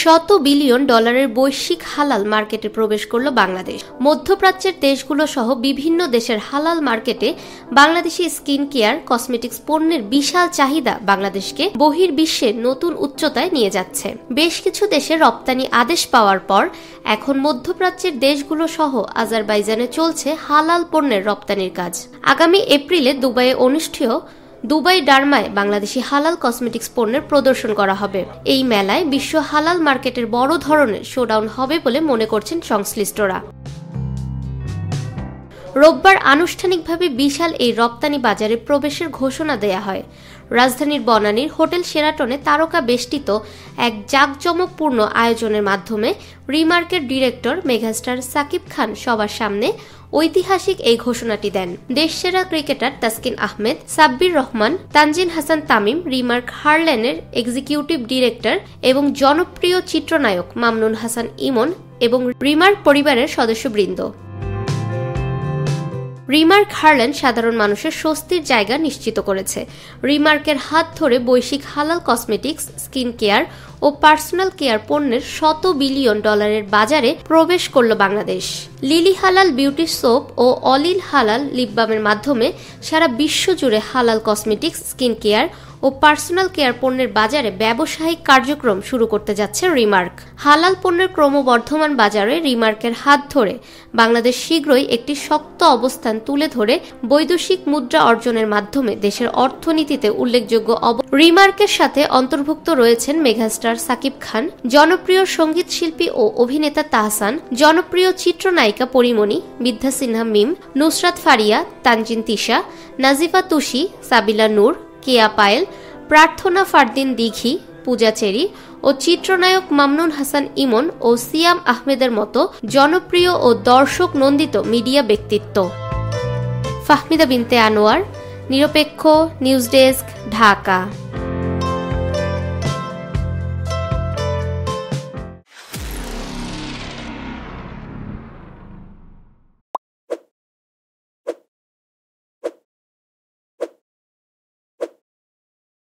শত বিলিয়ন ডলারের বৈশ্বিক হালাল মার্কেটে প্রবেশ করল বাংলাদেশ। মধ্যপ্রাচ্যের দেশগুলো সহ বিভিন্ন দেশের হালাল মার্কেটে বাংলাদেশি স্কিন কেয়ার কসমেটিক্স পণ্যের বিশাল চাহিদা বাংলাদেশকে বহির্বিশ্বের নতুন উচ্চতায় নিয়ে যাচ্ছে। বেশ কিছু দেশে রপ্তানি আদেশ পাওয়ার পর এখন মধ্যপ্রাচ্যের দেশগুলো সহ আজারবাইজানে চলছে হালাল পণ্যের রপ্তানির কাজ। আগামী এপ্রিলে দুবাইয়ে অনুষ্ঠেয় দুবাই ডার্মায় বাংলাদেশি হালাল কসমেটিক্স পণ্যের প্রদর্শন করা হবে। এই মেলায় বিশ্ব হালাল মার্কেটের বড় ধরনের শোডাউন হবে বলে মনে করছেন সংশ্লিষ্টরা। রোববার আনুষ্ঠানিকভাবে বিশাল এই রপ্তানি বাজারে প্রবেশের ঘোষণা দেয়া হয়। রাজধানীর বনানীর হোটেল শেরাটনে তারকা বেষ্টিত এক জাঁকজমকপূর্ণ আয়োজনের মাধ্যমে রিমার্কের ডিরেক্টর মেগাস্টার সাকিব খান সবার সামনে ঐতিহাসিক এই ঘোষণাটি দেন। দেশসেরা ক্রিকেটার তাসকিন আহমেদ, সাব্বির রহমান, তানজিন হাসান তামিম, রিমার্ক হারল্যান্ডের এক্সিকিউটিভ ডিরেক্টর এবং জনপ্রিয় চিত্রনায়ক মামনুন হাসান ইমন এবং রিমার্ক পরিবারের সদস্যবৃন্দ। রিমার্ক হারল্যান্ড সাধারণ মানুষের স্বস্তির জায়গা নিশ্চিত করেছে। রিমার্কের হাত ধরে বৈশ্বিক হালাল কসমেটিক্স, স্কিন কেয়ার ও পার্সোনাল কেয়ার পণ্যের শত বিলিয়ন ডলারের বাজারে প্রবেশ করল বাংলাদেশ। লিলি হালাল বিউটি সোপ ও অলিল হালাল লিপবামের মাধ্যমে সারা বিশ্ব জুড়ে হালাল কসমেটিক্স, স্কিন কেয়ার ও পার্সোনাল কেয়ার পণ্যের বাজারে ব্যবসায়িক কার্যক্রম শুরু করতে যাচ্ছে রিমার্ক। হালাল পণ্যের ক্রমবর্ধমান বাজারে রিমার্কের হাত ধরে বাংলাদেশ শীঘ্রই একটি শক্ত অবস্থান তুলে ধরে বৈদেশিক মুদ্রা অর্জনের মাধ্যমে দেশের অর্থনীতিতে উল্লেখযোগ্য রিমার্কের সাথে অন্তর্ভুক্ত রয়েছেন মেগাস্টার সাকিব খান, জনপ্রিয় সঙ্গীত শিল্পী ও অভিনেতা তাহসান, জনপ্রিয় চিত্রনায়িকা পরিমণি, বিদ্যা সিনহা মিম, নুসরাত ফারিয়া, তানজিন তিশা, নাজিফা তুষি, সাবিলা নূর, কেয়া পায়েল, প্রার্থনা ফারদিন দিঘি, পূজা চেরি ও চিত্রনায়ক মামনুন হাসান ইমন ও সিয়াম আহমেদের মতো জনপ্রিয় ও দর্শক নন্দিত মিডিয়া ব্যক্তিত্ব। ফাহমিদা বিনতে আনোয়ার, নিরপেক্ষ নিউজ ডেস্ক, ঢাকা।